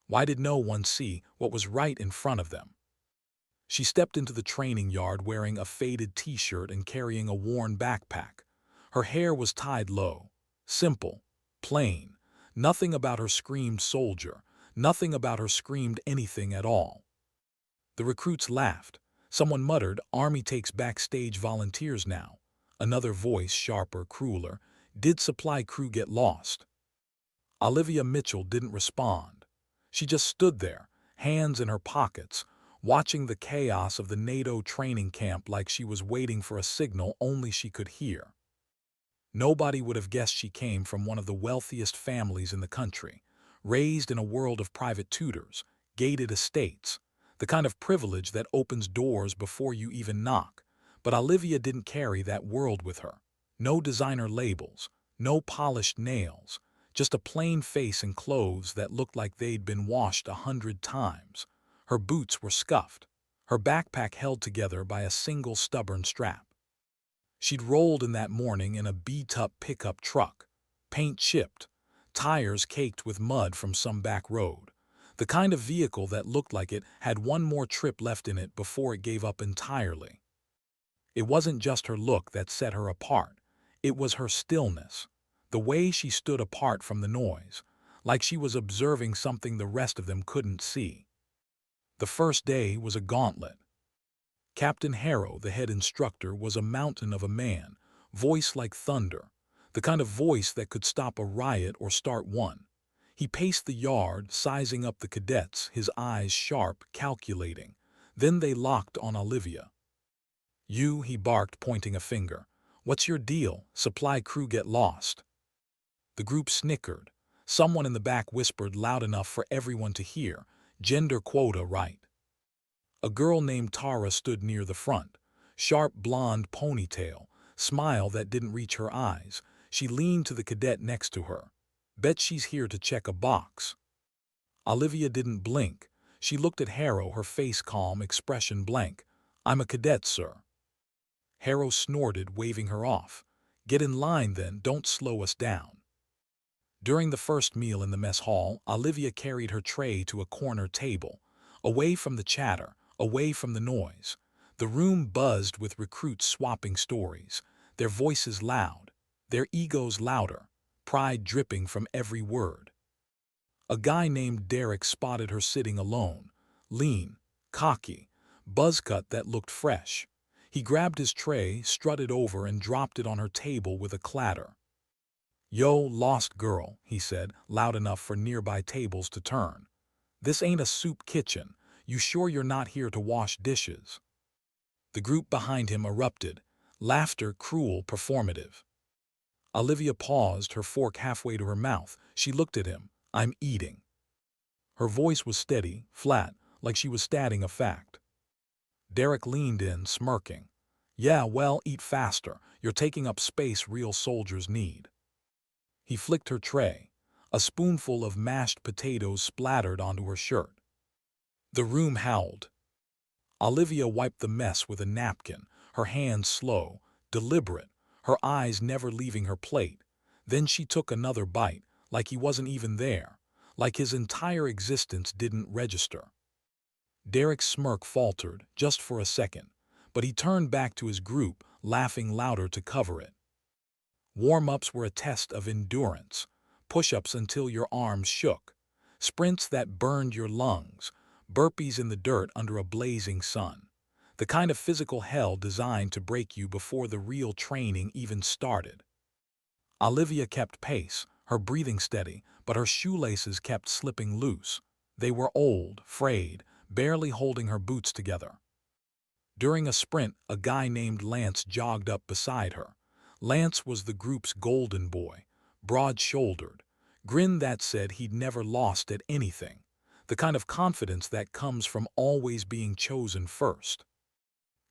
Why did no one see what was right in front of them? She stepped into the training yard wearing a faded t-shirt and carrying a worn backpack. Her hair was tied low. Simple. Plain. Nothing about her screamed soldier. Nothing about her screamed anything at all. The recruits laughed. Someone muttered, "Army takes backstage volunteers now." Another voice, sharper, crueler, "Did supply crew get lost?" Olivia Mitchell didn't respond. She just stood there, hands in her pockets, watching the chaos of the NATO training camp like she was waiting for a signal only she could hear. Nobody would have guessed she came from one of the wealthiest families in the country, raised in a world of private tutors, gated estates, the kind of privilege that opens doors before you even knock. But Olivia didn't carry that world with her. No designer labels, no polished nails, just a plain face and clothes that looked like they'd been washed 100 times. Her boots were scuffed, her backpack held together by a single stubborn strap. She'd rolled in that morning in a beat-up pickup truck, paint chipped, tires caked with mud from some back road, the kind of vehicle that looked like it had one more trip left in it before it gave up entirely. It wasn't just her look that set her apart, it was her stillness, the way she stood apart from the noise, like she was observing something the rest of them couldn't see. The first day was a gauntlet. Captain Harrow, the head instructor, was a mountain of a man, voice like thunder, the kind of voice that could stop a riot or start one. He paced the yard, sizing up the cadets, his eyes sharp, calculating. Then they locked on Olivia. "You," he barked, pointing a finger. "What's your deal? Supply crew get lost." The group snickered. Someone in the back whispered loud enough for everyone to hear, "Gender quota right." A girl named Tara stood near the front, sharp blonde ponytail, smile that didn't reach her eyes. She leaned to the cadet next to her. "Bet she's here to check a box." Olivia didn't blink. She looked at Harrow, her face calm, expression blank. "I'm a cadet, sir." Harrow snorted, waving her off. "Get in line then, don't slow us down." During the first meal in the mess hall, Olivia carried her tray to a corner table, away from the chatter, away from the noise. The room buzzed with recruits swapping stories, their voices loud, their egos louder, pride dripping from every word. A guy named Derek spotted her sitting alone, lean, cocky, buzzcut that looked fresh. He grabbed his tray, strutted over, and dropped it on her table with a clatter. "Yo, lost girl," he said, loud enough for nearby tables to turn. "This ain't a soup kitchen. You sure you're not here to wash dishes?" The group behind him erupted, laughter cruel, performative. Olivia paused, her fork halfway to her mouth. She looked at him. "I'm eating." Her voice was steady, flat, like she was stating a fact. Derek leaned in, smirking. "Yeah, well, eat faster. You're taking up space real soldiers need." He flicked her tray. A spoonful of mashed potatoes splattered onto her shirt. The room howled. Olivia wiped the mess with a napkin, her hands slow, deliberate, her eyes never leaving her plate. Then she took another bite, like he wasn't even there, like his entire existence didn't register. Derek's smirk faltered, just for a second, but he turned back to his group, laughing louder to cover it. Warm-ups were a test of endurance, push-ups until your arms shook, sprints that burned your lungs, burpees in the dirt under a blazing sun. The kind of physical hell designed to break you before the real training even started. Olivia kept pace, her breathing steady, but her shoelaces kept slipping loose. They were old, frayed, barely holding her boots together. During a sprint, a guy named Lance jogged up beside her. Lance was the group's golden boy, broad-shouldered, grin that said he'd never lost at anything, the kind of confidence that comes from always being chosen first.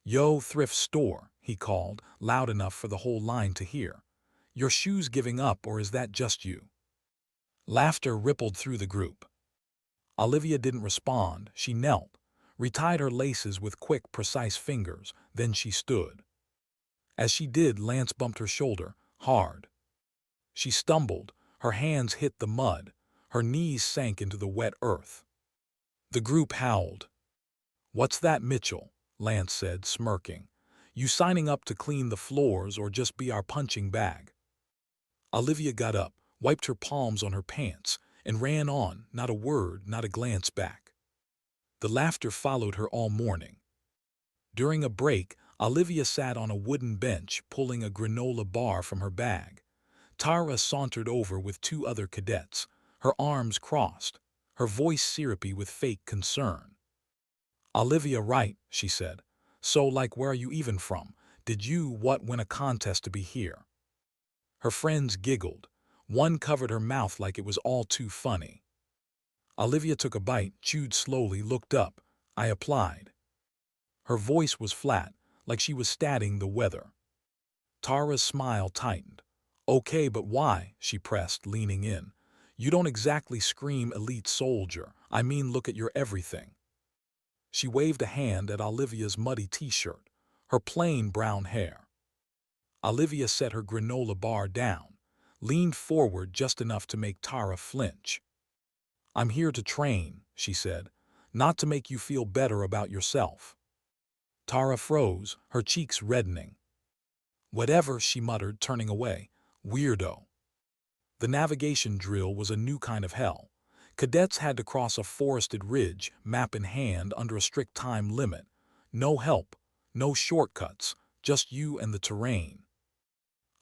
"Yo, thrift store," he called, loud enough for the whole line to hear. "Your shoes giving up, or is that just you?" Laughter rippled through the group. Olivia didn't respond. She knelt, retied her laces with quick, precise fingers, then she stood. As she did, Lance bumped her shoulder, hard. She stumbled, her hands hit the mud, Her knees sank into the wet earth. The group howled. "What's that, Mitchell?" Lance said, smirking. "You signing up to clean the floors or just be our punching bag?" Olivia got up, wiped her palms on her pants, and ran on, not a word, not a glance back. The laughter followed her all morning. During a break, Olivia sat on a wooden bench, pulling a granola bar from her bag. Tara sauntered over with two other cadets, her arms crossed, her voice syrupy with fake concern. "Olivia, right," she said. "So, like, where are you even from? Did you, win a contest to be here?" Her friends giggled. One covered her mouth like it was all too funny. Olivia took a bite, chewed slowly, looked up. "I applied." Her voice was flat, like she was statting the weather. Tara's smile tightened. "Okay, but why?" she pressed, leaning in. "You don't exactly scream elite soldier. I mean, look at your everything." She waved a hand at Olivia's muddy t-shirt, her plain brown hair. Olivia set her granola bar down, leaned forward just enough to make Tara flinch. "I'm here to train," she said, "not to make you feel better about yourself." Tara froze, her cheeks reddening. "Whatever," she muttered, turning away. "Weirdo." The navigation drill was a new kind of hell. Cadets had to cross a forested ridge, map in hand, under a strict time limit. No help, no shortcuts, just you and the terrain.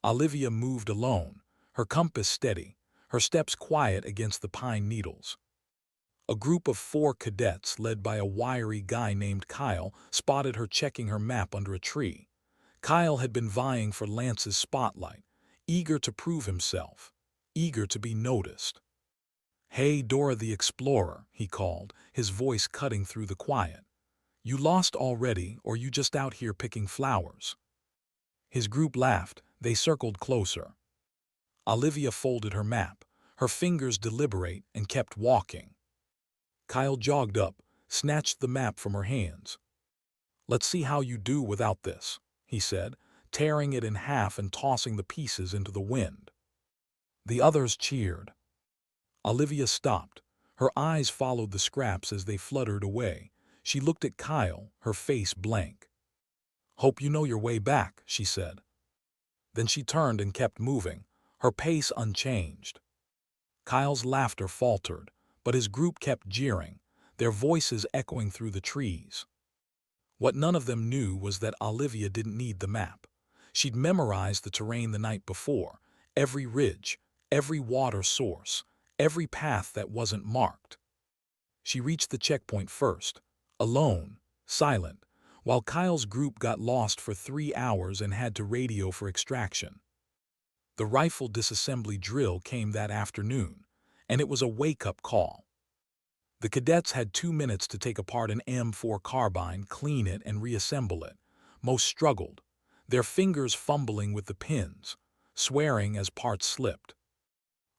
Olivia moved alone, her compass steady, her steps quiet against the pine needles. A group of 4 cadets, led by a wiry guy named Kyle, spotted her checking her map under a tree. Kyle had been vying for Lance's spotlight, eager to prove himself, eager to be noticed. "Hey, Dora the Explorer," he called, his voice cutting through the quiet. "You lost already, or you just out here picking flowers?" His group laughed. They circled closer. Olivia folded her map, her fingers deliberate, and kept walking. Kyle jogged up, snatched the map from her hands. "Let's see how you do without this," he said, tearing it in half and tossing the pieces into the wind. The others cheered. Olivia stopped. Her eyes followed the scraps as they fluttered away. She looked at Kyle, her face blank. "Hope you know your way back," she said. Then she turned and kept moving, her pace unchanged. Kyle's laughter faltered, but his group kept jeering, their voices echoing through the trees. What none of them knew was that Olivia didn't need the map. She'd memorized the terrain the night before, every ridge, every water source, every path that wasn't marked. She reached the checkpoint first, alone, silent, while Kyle's group got lost for 3 hours and had to radio for extraction. The rifle disassembly drill came that afternoon, and it was a wake-up call. The cadets had 2 minutes to take apart an M4 carbine, clean it, and reassemble it. Most struggled, their fingers fumbling with the pins, swearing as parts slipped.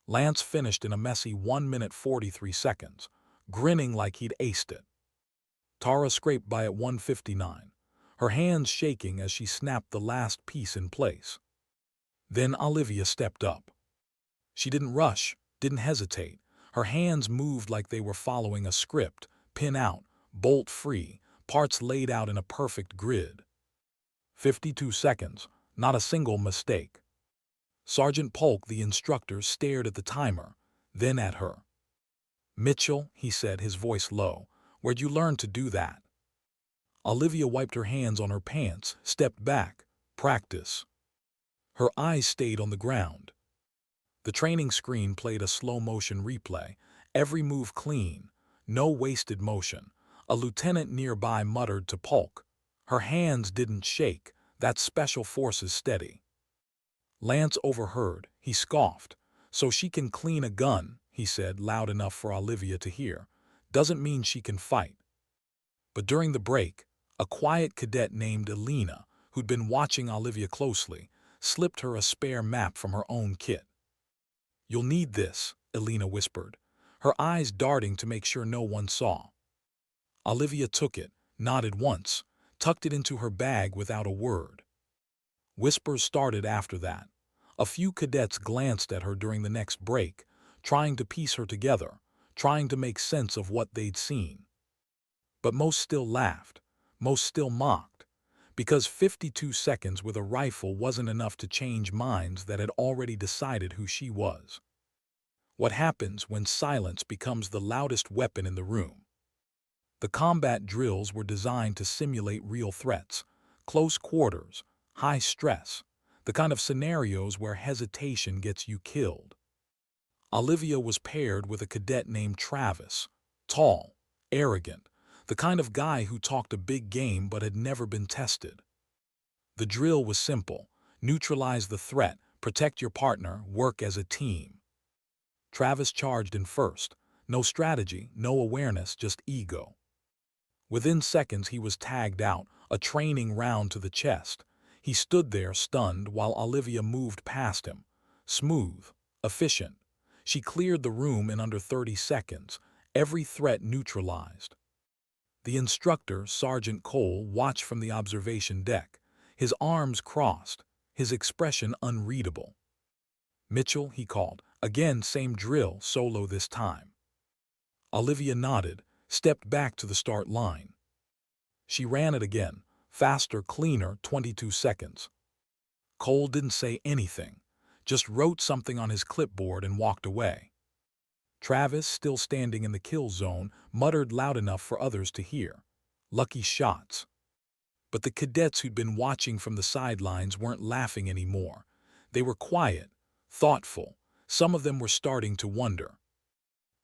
Lance finished in a messy 1 minute 43 seconds, grinning like he'd aced it. Tara scraped by at 1:59, her hands shaking as she snapped the last piece in place. Then Olivia stepped up. She didn't rush, didn't hesitate. Her hands moved like they were following a script, pin out, bolt free, parts laid out in a perfect grid. 52 seconds, not a single mistake. Sergeant Polk, the instructor, stared at the timer, then at her. "Mitchell," he said, his voice low, "where'd you learn to do that?" Olivia wiped her hands on her pants, stepped back. "Practice." Her eyes stayed on the ground. The training screen played a slow-motion replay, every move clean, no wasted motion. A lieutenant nearby muttered to Polk, "Her hands didn't shake, that's Special Forces steady." Lance overheard. He scoffed. "So she can clean a gun," he said, loud enough for Olivia to hear. "Doesn't mean she can fight." But during the break, a quiet cadet named Elena, who'd been watching Olivia closely, slipped her a spare map from her own kit. "You'll need this," Elena whispered, her eyes darting to make sure no one saw. Olivia took it, nodded once, tucked it into her bag without a word. Whispers started after that. A few cadets glanced at her during the next break, trying to piece her together, trying to make sense of what they'd seen. But most still laughed, most still mocked, because 52 seconds with a rifle wasn't enough to change minds that had already decided who she was. What happens when silence becomes the loudest weapon in the room? The combat drills were designed to simulate real threats, close quarters, high stress, the kind of scenarios where hesitation gets you killed. Olivia was paired with a cadet named Travis, tall, arrogant, the kind of guy who talked a big game but had never been tested. The drill was simple: neutralize the threat, protect your partner, work as a team. Travis charged in first. No strategy, no awareness, just ego. Within seconds he was tagged out, a training round to the chest. He stood there stunned while Olivia moved past him. Smooth, efficient. She cleared the room in under 30 seconds, every threat neutralized. The instructor, Sergeant Cole, watched from the observation deck, his arms crossed, his expression unreadable. "Mitchell," he called. "Again, same drill, solo this time." Olivia nodded, stepped back to the start line. She ran it again, faster, cleaner, 22 seconds. Cole didn't say anything, just wrote something on his clipboard and walked away. Travis, still standing in the kill zone, muttered loud enough for others to hear. Lucky shots. But the cadets who'd been watching from the sidelines weren't laughing anymore. They were quiet, thoughtful. Some of them were starting to wonder.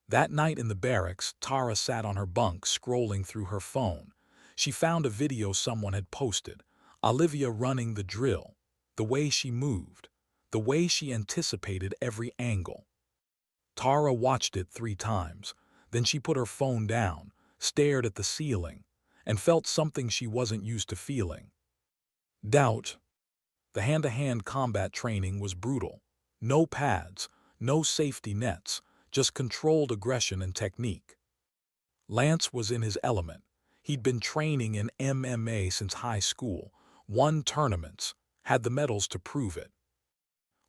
That night in the barracks, Tara sat on her bunk scrolling through her phone. She found a video someone had posted, Olivia running the drill, the way she moved, the way she anticipated every angle. Tara watched it 3 times, then she put her phone down, stared at the ceiling, and felt something she wasn't used to feeling. Doubt. The hand-to-hand combat training was brutal. No pads, no safety nets, just controlled aggression and technique. Lance was in his element. He'd been training in MMA since high school, won tournaments, had the medals to prove it.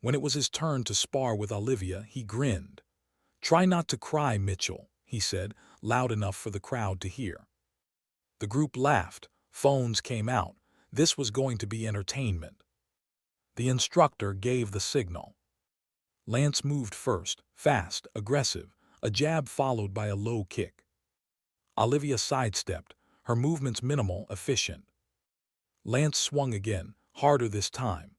When it was his turn to spar with Olivia, he grinned. "Try not to cry, Mitchell," he said, loud enough for the crowd to hear. The group laughed, phones came out. This was going to be entertainment. The instructor gave the signal. Lance moved first, fast, aggressive, a jab followed by a low kick. Olivia sidestepped, her movements minimal, efficient. Lance swung again, harder this time.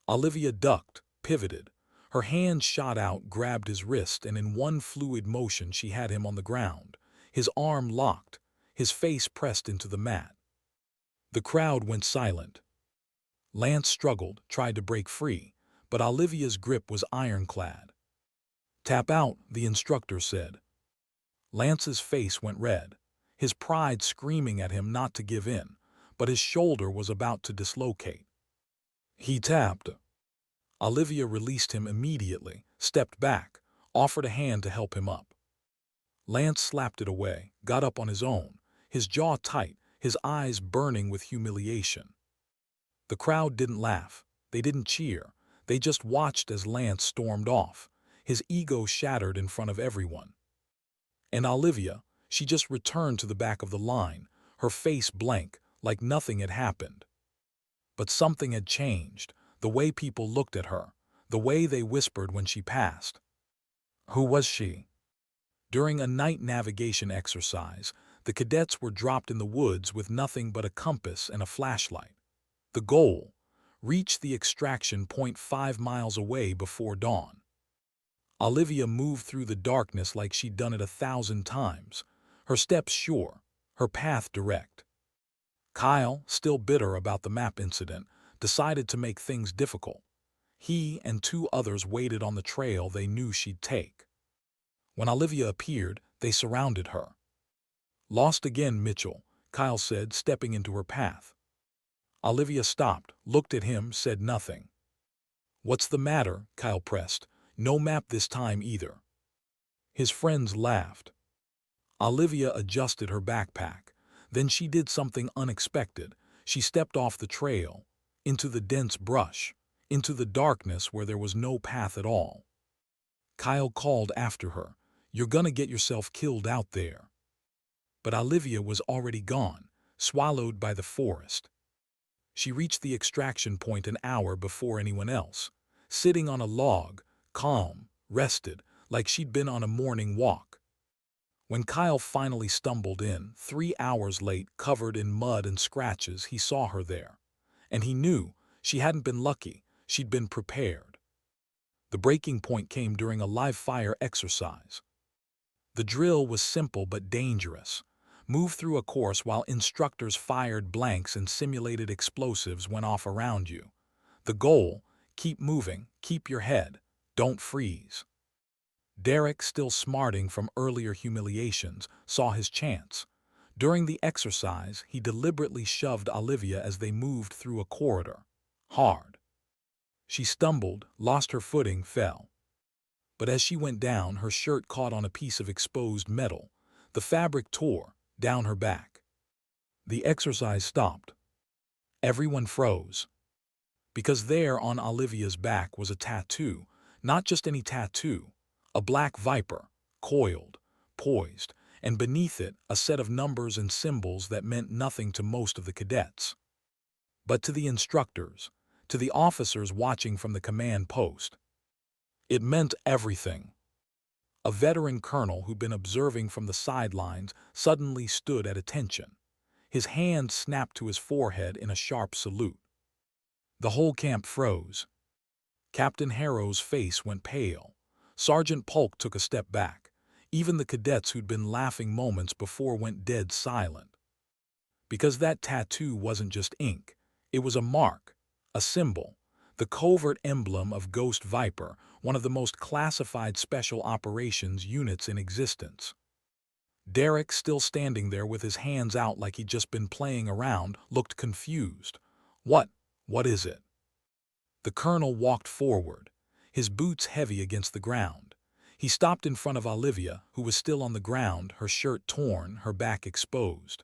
Olivia ducked, pivoted. Her hand shot out, grabbed his wrist, and in one fluid motion she had him on the ground, his arm locked, his face pressed into the mat. The crowd went silent. Lance struggled, tried to break free, but Olivia's grip was ironclad. "Tap out," the instructor said. Lance's face went red, his pride screaming at him not to give in, but his shoulder was about to dislocate. He tapped. Olivia released him immediately, stepped back, offered a hand to help him up. Lance slapped it away, got up on his own, his jaw tight, his eyes burning with humiliation. The crowd didn't laugh, they didn't cheer, they just watched as Lance stormed off, his ego shattered in front of everyone. And Olivia, she just returned to the back of the line, her face blank, like nothing had happened. But something had changed, the way people looked at her, the way they whispered when she passed. Who was she? During a night navigation exercise, the cadets were dropped in the woods with nothing but a compass and a flashlight. The goal: reach the extraction point 5 miles away before dawn. Olivia moved through the darkness like she'd done it 1,000 times, her steps sure, her path direct. Kyle, still bitter about the map incident, decided to make things difficult. He and 2 others waited on the trail they knew she'd take. When Olivia appeared, they surrounded her. "Lost again, Mitchell," Kyle said, stepping into her path. Olivia stopped, looked at him, said nothing. "What's the matter?" Kyle pressed. "No map this time either." His friends laughed. Olivia adjusted her backpack. Then she did something unexpected. She stepped off the trail, into the dense brush, into the darkness where there was no path at all. Kyle called after her, "You're gonna get yourself killed out there." But Olivia was already gone, swallowed by the forest. She reached the extraction point an hour before anyone else, sitting on a log, calm, rested, like she'd been on a morning walk. When Kyle finally stumbled in, 3 hours late, covered in mud and scratches, he saw her there. And he knew she hadn't been lucky, she'd been prepared. The breaking point came during a live fire exercise. The drill was simple but dangerous. Move through a course while instructors fired blanks and simulated explosives went off around you. The goal: keep moving, keep your head, don't freeze. Derek, still smarting from earlier humiliations, saw his chance. During the exercise, he deliberately shoved Olivia as they moved through a corridor. Hard. She stumbled, lost her footing, fell. But as she went down, her shirt caught on a piece of exposed metal. The fabric tore down her back. The exercise stopped. Everyone froze. Because there on Olivia's back was a tattoo, not just any tattoo, a black viper, coiled, poised, and beneath it a set of numbers and symbols that meant nothing to most of the cadets. But to the instructors, to the officers watching from the command post, it meant everything. A veteran colonel who'd been observing from the sidelines suddenly stood at attention. His hand snapped to his forehead in a sharp salute. The whole camp froze. Captain Harrow's face went pale. Sergeant Polk took a step back. Even the cadets who'd been laughing moments before went dead silent. Because that tattoo wasn't just ink. It was a mark, a symbol, the covert emblem of Ghost Viper, one of the most classified special operations units in existence. Derek, still standing there with his hands out like he'd just been playing around, looked confused. What is it?" The colonel walked forward, his boots heavy against the ground. He stopped in front of Olivia, who was still on the ground, her shirt torn, her back exposed.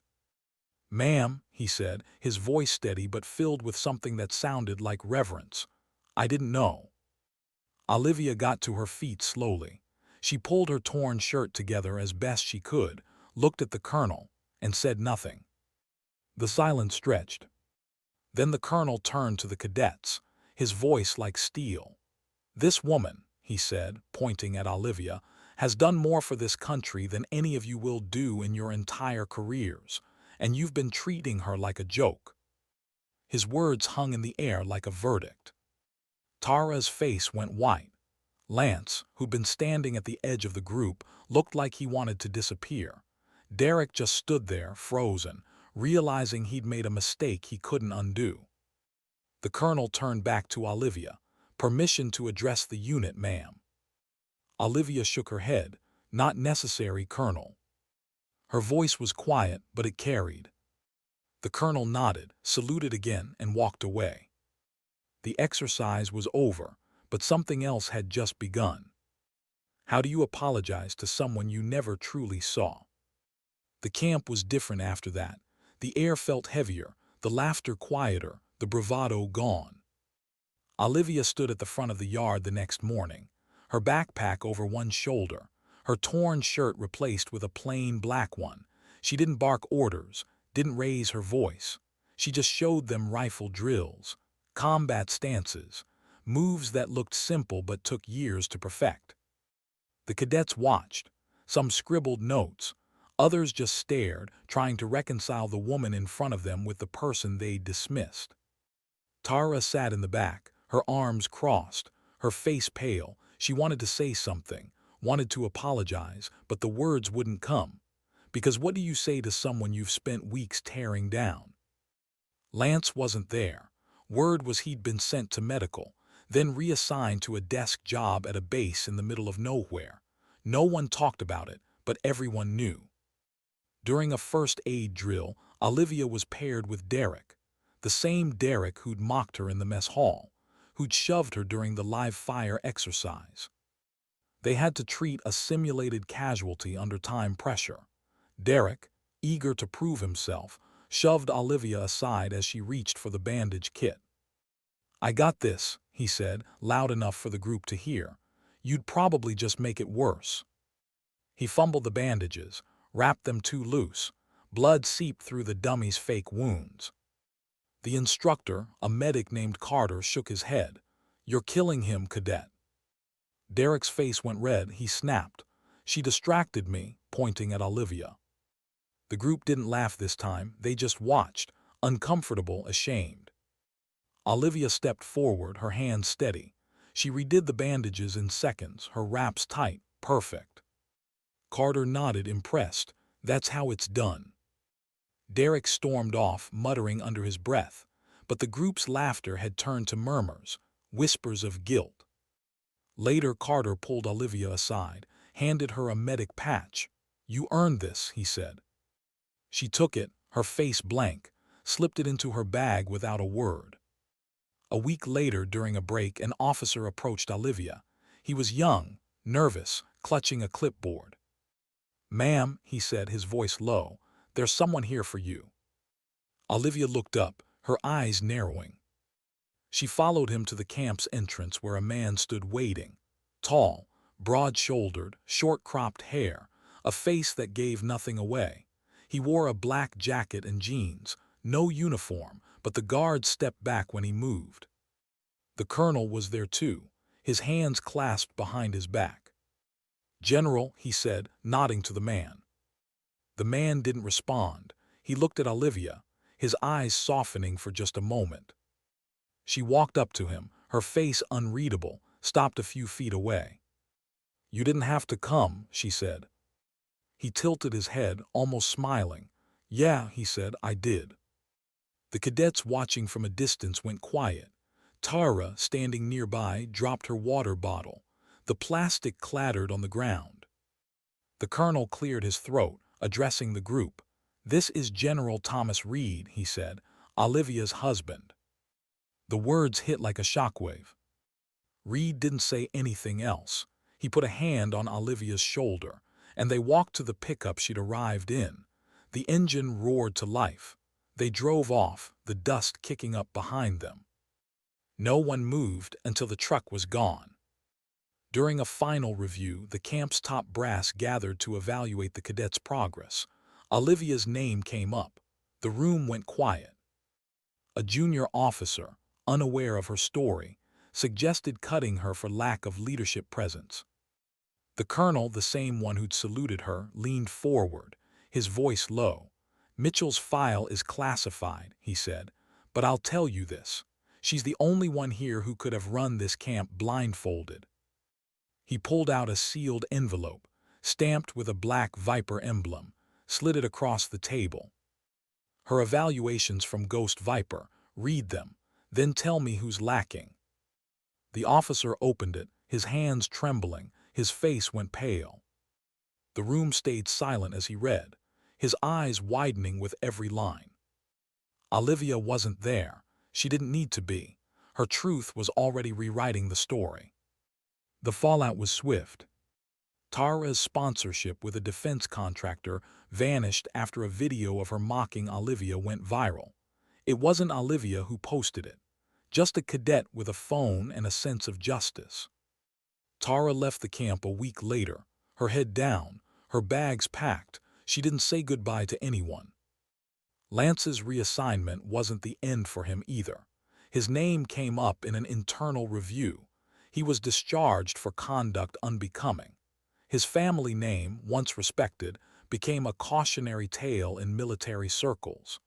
"Ma'am," he said, his voice steady but filled with something that sounded like reverence, "I didn't know." Olivia got to her feet slowly. She pulled her torn shirt together as best she could, looked at the colonel, and said nothing. The silence stretched. Then the colonel turned to the cadets, his voice like steel. "This woman," he said, pointing at Olivia, "has done more for this country than any of you will do in your entire careers, and you've been treating her like a joke." His words hung in the air like a verdict. Tara's face went white. Lance, who'd been standing at the edge of the group, looked like he wanted to disappear. Derek just stood there, frozen, realizing he'd made a mistake he couldn't undo. The colonel turned back to Olivia. "Permission to address the unit, ma'am." Olivia shook her head. "Not necessary, Colonel." Her voice was quiet, but it carried. The colonel nodded, saluted again, and walked away. The exercise was over, but something else had just begun. How do you apologize to someone you never truly saw? The camp was different after that. The air felt heavier, the laughter quieter, the bravado gone. Olivia stood at the front of the yard the next morning, her backpack over one shoulder, her torn shirt replaced with a plain black one. She didn't bark orders, didn't raise her voice. She just showed them rifle drills, combat stances, moves that looked simple but took years to perfect. The cadets watched. Some scribbled notes. Others just stared, trying to reconcile the woman in front of them with the person they'd dismissed. Tara sat in the back, her arms crossed, her face pale. She wanted to say something, wanted to apologize, but the words wouldn't come. Because what do you say to someone you've spent weeks tearing down? Lance wasn't there. Word was he'd been sent to medical, then reassigned to a desk job at a base in the middle of nowhere. No one talked about it, but everyone knew. During a first aid drill, Olivia was paired with Derek, the same Derek who'd mocked her in the mess hall, who'd shoved her during the live fire exercise. They had to treat a simulated casualty under time pressure. Derek, eager to prove himself, shoved Olivia aside as she reached for the bandage kit. "I got this," he said, loud enough for the group to hear. You'd probably just make it worse. He fumbled the bandages, wrapped them too loose. Blood seeped through the dummy's fake wounds. The instructor, a medic named Carter, shook his head. You're killing him, cadet. Derek's face went red. He snapped. She distracted me, pointing at Olivia. The group didn't laugh this time. They just watched, uncomfortable, ashamed. Olivia stepped forward, her hands steady. She redid the bandages in seconds, her wraps tight, perfect. Carter nodded, impressed. That's how it's done. Derek stormed off, muttering under his breath, but the group's laughter had turned to murmurs, whispers of guilt. Later, Carter pulled Olivia aside, handed her a medic patch. You earned this, he said. She took it, her face blank, slipped it into her bag without a word. A week later, during a break, an officer approached Olivia. He was young, nervous, clutching a clipboard. Ma'am, he said, his voice low, there's someone here for you. Olivia looked up, her eyes narrowing. She followed him to the camp's entrance where a man stood waiting. Tall, broad-shouldered, short-cropped hair, a face that gave nothing away. He wore a black jacket and jeans, no uniform, but the guards stepped back when he moved. The colonel was there too, his hands clasped behind his back. General, he said, nodding to the man. The man didn't respond. He looked at Olivia, his eyes softening for just a moment. She walked up to him, her face unreadable, stopped a few feet away. You didn't have to come, she said. He tilted his head, almost smiling. Yeah, he said, I did. The cadets watching from a distance went quiet. Tara, standing nearby, dropped her water bottle. The plastic clattered on the ground. The colonel cleared his throat, addressing the group. This is General Thomas Reed, he said, Olivia's husband. The words hit like a shockwave. Reed didn't say anything else. He put a hand on Olivia's shoulder, and they walked to the pickup she'd arrived in. The engine roared to life. They drove off, the dust kicking up behind them. No one moved until the truck was gone. During a final review, the camp's top brass gathered to evaluate the cadets' progress. Olivia's name came up. The room went quiet. A junior officer, unaware of her story, suggested cutting her for lack of leadership presence. The colonel, the same one who'd saluted her, leaned forward, his voice low. Mitchell's file is classified, he said, but I'll tell you this. She's the only one here who could have run this camp blindfolded. He pulled out a sealed envelope, stamped with a black Viper emblem, slid it across the table. Her evaluations from Ghost Viper, read them, then tell me who's lacking. The officer opened it, his hands trembling, his face went pale. The room stayed silent as he read, his eyes widening with every line. Olivia wasn't there. She didn't need to be. Her truth was already rewriting the story. The fallout was swift. Tara's sponsorship with a defense contractor vanished after a video of her mocking Olivia went viral. It wasn't Olivia who posted it, just a cadet with a phone and a sense of justice. Tara left the camp a week later, her head down, her bags packed. She didn't say goodbye to anyone. Lance's reassignment wasn't the end for him either. His name came up in an internal review. He was discharged for conduct unbecoming. His family name, once respected, became a cautionary tale in military circles.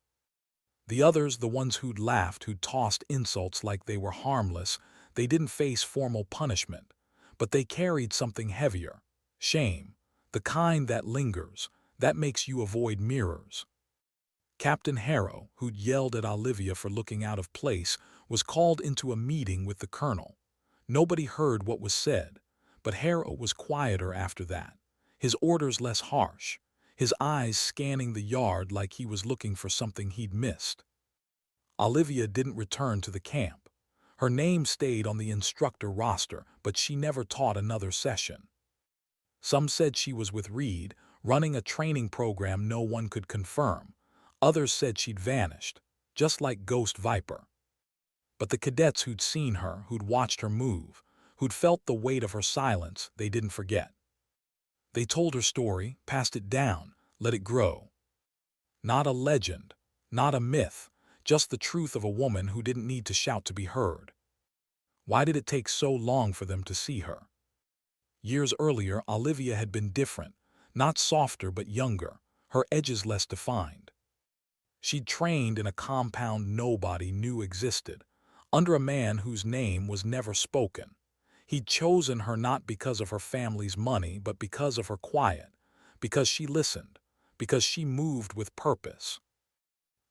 The others, the ones who'd laughed, who'd tossed insults like they were harmless, they didn't face formal punishment, but they carried something heavier, shame, the kind that lingers, that makes you avoid mirrors. Captain Harrow, who'd yelled at Olivia for looking out of place, was called into a meeting with the colonel. Nobody heard what was said, but Harrow was quieter after that, his orders less harsh, his eyes scanning the yard like he was looking for something he'd missed. Olivia didn't return to the camp. Her name stayed on the instructor roster, but she never taught another session. Some said she was with Reed, running a training program no one could confirm. Others said she'd vanished, just like Ghost Viper. But the cadets who'd seen her, who'd watched her move, who'd felt the weight of her silence they didn't forget. They told her story, passed it down, let it grow. Not a legend, not a myth, just the truth of a woman who didn't need to shout to be heard. Why did it take so long for them to see her? Years earlier, Olivia had been different, not softer but younger, her edges less defined. She'd trained in a compound nobody knew existed, under a man whose name was never spoken. He'd chosen her not because of her family's money, but because of her quiet, because she listened, because she moved with purpose.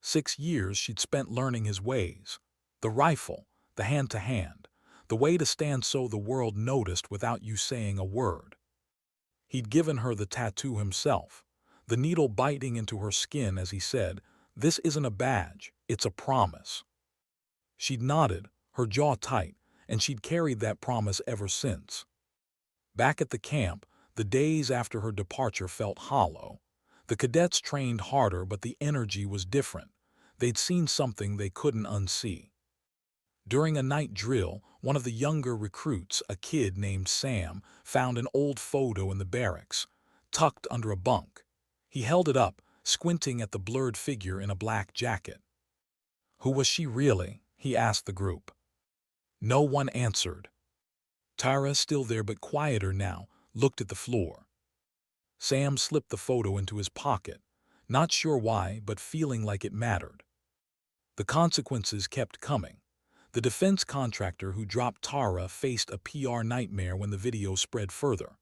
6 years she'd spent learning his ways, the rifle, the hand-to-hand, the way to stand so the world noticed without you saying a word. He'd given her the tattoo himself, the needle biting into her skin as he said, "This isn't a badge, it's a promise." She'd nodded, her jaw tight, and she'd carried that promise ever since. Back at the camp, the days after her departure felt hollow. The cadets trained harder, but the energy was different. They'd seen something they couldn't unsee. During a night drill, one of the younger recruits, a kid named Sam, found an old photo in the barracks, tucked under a bunk. He held it up, squinting at the blurred figure in a black jacket. Who was she really? He asked the group. No one answered. Tara, still there but quieter now, looked at the floor. Sam slipped the photo into his pocket, not sure why, but feeling like it mattered. The consequences kept coming. The defense contractor who dropped Tara faced a PR nightmare when the video spread further.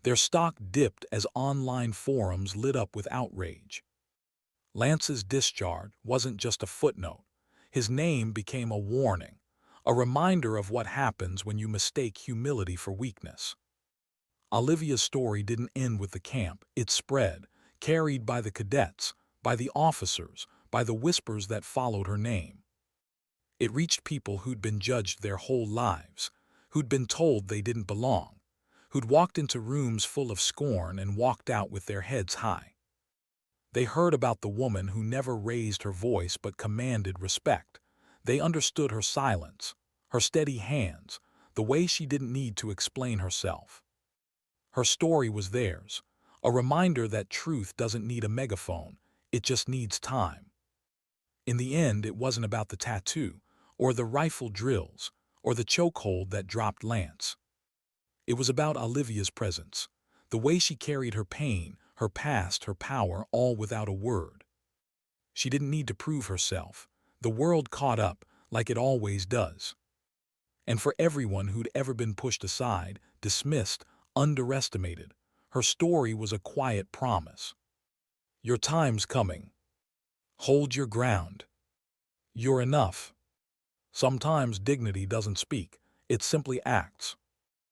Their stock dipped as online forums lit up with outrage. Lance's discharge wasn't just a footnote. His name became a warning, a reminder of what happens when you mistake humility for weakness. Olivia's story didn't end with the camp. It spread, carried by the cadets, by the officers, by the whispers that followed her name. It reached people who'd been judged their whole lives, who'd been told they didn't belong, who'd walked into rooms full of scorn and walked out with their heads high. They heard about the woman who never raised her voice but commanded respect. They understood her silence, her steady hands, the way she didn't need to explain herself. Her story was theirs, a reminder that truth doesn't need a megaphone, it just needs time. In the end, it wasn't about the tattoo, or the rifle drills, or the chokehold that dropped Lance. It was about Olivia's presence, the way she carried her pain, her past, her power, all without a word. She didn't need to prove herself. The world caught up, like it always does. And for everyone who'd ever been pushed aside, dismissed, underestimated, her story was a quiet promise. Your time's coming. Hold your ground. You're enough. Sometimes dignity doesn't speak, it simply acts.